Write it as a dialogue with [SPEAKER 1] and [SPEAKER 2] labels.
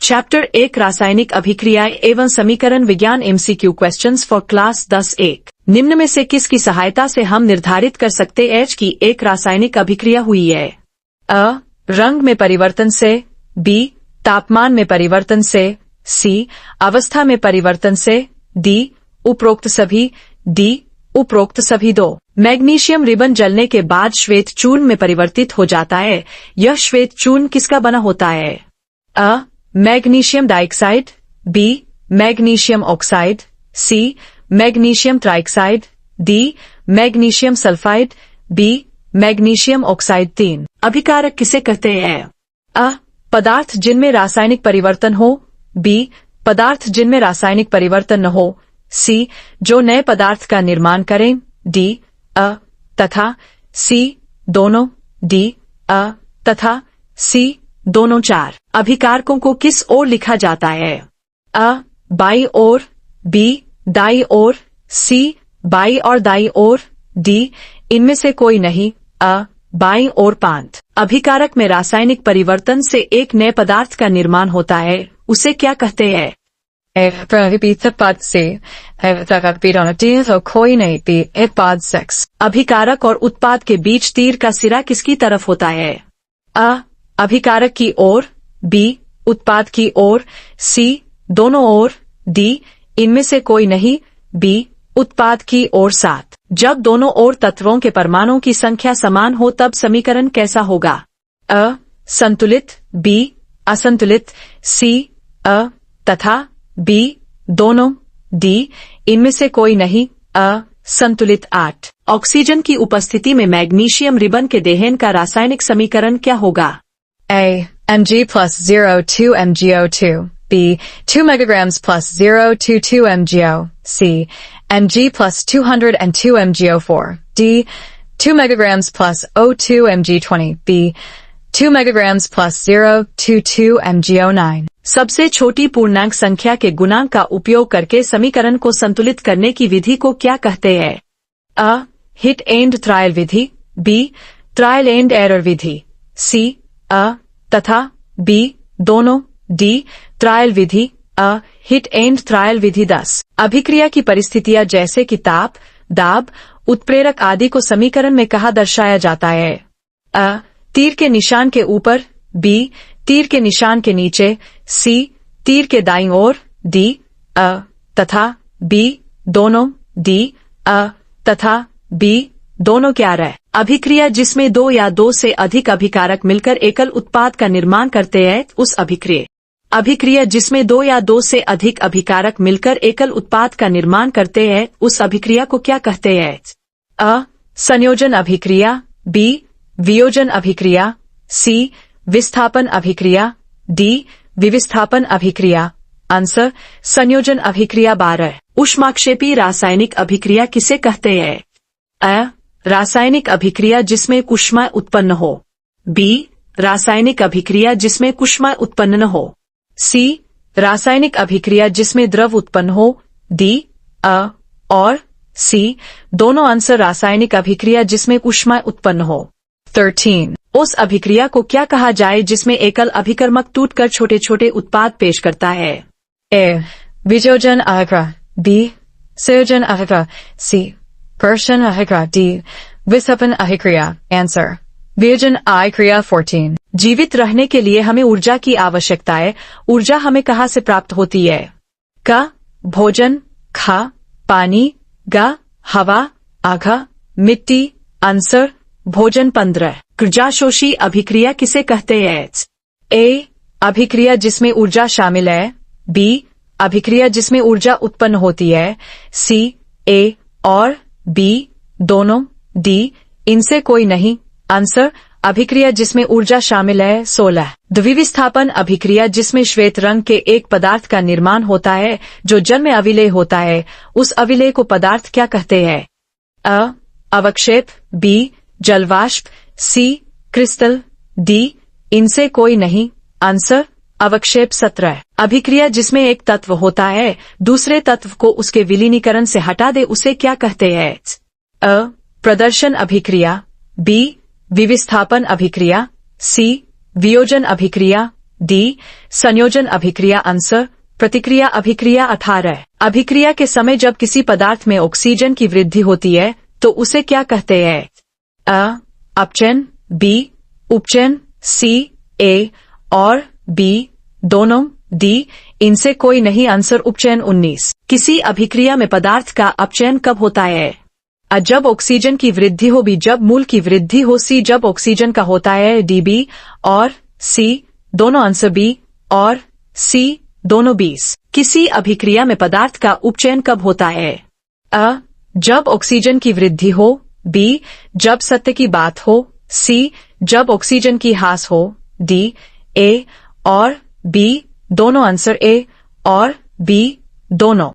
[SPEAKER 1] Chapter 1 रासायनिक अभिक्रियाएं एवं समीकरण विज्ञान MCQ क्वेश्चंस फॉर क्लास 10-1। निम्न में से किसकी सहायता से हम निर्धारित कर सकते हैं कि एक रासायनिक अभिक्रिया हुई है? अ. रंग में परिवर्तन से, बी. तापमान में परिवर्तन से, सी. अवस्था में परिवर्तन से, डी. उपरोक्त सभी, डी. उपरोक्त सभी। 2. मैग्नीशियम रिबन जलने के बाद श्वेत चूर्ण में परिवर्तित हो जाता है। यह श्वेत चूर्ण किसका बना होता है? अ. Magnesium dioxide, B. Magnesium oxide, C. Magnesium trioxide, D. Magnesium sulphide, B. Magnesium oxide. 3. अभिकारक किसे कहते हैं? अ. पदार्थ जिनमें रासायनिक परिवर्तन हो, बी. पदार्थ जिनमें रासायनिक परिवर्तन न हो, सी. जो नए पदार्थ का निर्माण करें, डी. अ तथा सी दोनों, डी. अ तथा सी दोनों। 4. अभिकारकों को किस ओर लिखा जाता है? अ. बाई ओर, बी. दाई ओर, सी. बाई और दाई ओर, डी. इनमें से कोई नहीं, अ. बाई ओर। 5. अभिकारक में रासायनिक परिवर्तन से एक नए पदार्थ का निर्माण होता है, उसे क्या कहते हैं?
[SPEAKER 2] पद से कोई नहीं थी। पद 6.
[SPEAKER 1] अभिकारक और उत्पाद के बीच तीर का सिरा किसकी तरफ होता है? अ. अभिकारक की ओर, बी. उत्पाद की ओर, सी. दोनों ओर, डी. इनमें से कोई नहीं, बी. उत्पाद की ओर। 7. जब दोनों ओर तत्वों के परमाणुओं की संख्या समान हो तब समीकरण कैसा होगा? अ. संतुलित, बी. असंतुलित, सी. अ तथा बी. दोनों, डी. इनमें से कोई नहीं, अ. संतुलित। 8. ऑक्सीजन की उपस्थिति में मैग्नीशियम रिबन के देहन का रासायनिक समीकरण क्या होगा?
[SPEAKER 2] A. Mg plus 0 2 MgO2. B. 2 megagrams plus 022 MgO. C. Mg plus 202 MgO4. D. 2 megagrams plus O2 Mg20. B. 2 megagrams plus 022 MgO9.
[SPEAKER 1] सबसे छोटी पूर्णांक संख्या के गुणांक का उपयोग करके समीकरण को संतुलित करने की विधि को क्या कहते हैं? अ. हिट एंड ट्रायल विधि, बी. ट्रायल एंड एरर विधि, सी. अ तथा बी. दोनों, डी. ट्रायल विधि, अ. हिट एंड ट्रायल विधि। 10. अभिक्रिया की परिस्थितियां जैसे कि ताप, दाब, उत्प्रेरक आदि को समीकरण में कहाँ दर्शाया जाता है? अ. तीर के निशान के ऊपर, बी. तीर के निशान के नीचे, सी. तीर के दाईं ओर, डी. अ तथा बी. दोनों, डी. अ तथा बी. दोनों। 11. अभिक्रिया जिसमें 2 या 2 से अधिक अभिकारक मिलकर एकल उत्पाद का निर्माण करते हैं, उस अभिक्रिया जिसमें 2 या 2 से अधिक अभिकारक मिलकर एकल उत्पाद का निर्माण करते हैं, उस अभिक्रिया को क्या कहते हैं? अ. संयोजन अभिक्रिया, बी. वियोजन अभिक्रिया, सी. विस्थापन अभिक्रिया, डी. विविस्थापन अभिक्रिया। आंसर. संयोजन अभिक्रिया। 12. ऊष्माक्षेपी रासायनिक अभिक्रिया किसे कहते हैं? अ. रासायनिक अभिक्रिया जिसमें ऊष्मा उत्पन्न हो, बी. रासायनिक अभिक्रिया जिसमें ऊष्मा उत्पन्न न हो, सी. रासायनिक अभिक्रिया जिसमें द्रव उत्पन्न हो, डी. अ और सी. दोनों। आंसर. रासायनिक अभिक्रिया जिसमें ऊष्मा उत्पन्न हो। 13. उस अभिक्रिया को क्या कहा जाए जिसमें एकल अभिकर्मक टूटकर छोटे छोटे उत्पाद पेश करता है?
[SPEAKER 2] A. वियोजन अभिक्रिया, B. संयोजन अभिक्रिया, C. कर्षण अभिक्रिया, D. विस्थापन अभिक्रिया। आंसर. वियोजन अभिक्रिया। 14. जीवित रहने के लिए हमें ऊर्जा की आवश्यकता है। ऊर्जा हमें कहाँ से प्राप्त होती है? क. भोजन, ख. पानी, ग. हवा, आग, मिट्टी। आंसर. भोजन। 15. ऊर्जाशोषी अभिक्रिया किसे कहते हैं? ए. अभिक्रिया जिसमें ऊर्जा शामिल है, बी. अभिक्रिया जिसमें ऊर्जा उत्पन्न होती है, सी. ए और बी. दोनों, डी. इनसे कोई नहीं। आंसर. अभिक्रिया जिसमें ऊर्जा शामिल है। 16. द्विविस्थापन अभिक्रिया जिसमें श्वेत रंग के एक पदार्थ का निर्माण होता है जो जल में अविलेय होता है, उस अविलेय को पदार्थ क्या कहते हैं? अ. अवक्षेप, बी. जलवाष्प, सी. Crystal, D. इनसे कोई नहीं। आंसर. अवक्षेप। 17. अभिक्रिया जिसमें एक तत्व होता है दूसरे तत्व को उसके विलीनीकरण से हटा दे, उसे क्या कहते हैं? अ. प्रदर्शन अभिक्रिया, बी. विविस्थापन अभिक्रिया, सी. वियोजन अभिक्रिया,
[SPEAKER 1] डी संयोजन अभिक्रिया। आंसर प्रतिक्रिया अभिक्रिया। 18 अभिक्रिया के समय जब किसी पदार्थ में ऑक्सीजन की वृद्धि होती है तो उसे क्या कहते हैं? अ अपचयन, बी उपचयन, सी ए और बी दोनों, डी इनसे कोई नहीं। आंसर उपचयन। 19 किसी अभिक्रिया में पदार्थ का अपचयन कब होता है? अ जब ऑक्सीजन की वृद्धि हो, बी जब मूल की वृद्धि हो, सी जब ऑक्सीजन का होता है, डी बी और सी दोनों। आंसर बी और सी दोनों। 20 किसी अभिक्रिया में पदार्थ का उपचयन कब होता है? अ जब ऑक्सीजन की वृद्धि हो, बी जब सत्य की बात हो, सी जब ऑक्सीजन की ह्रास हो, डी ए और बी दोनों। आंसर ए और बी दोनों।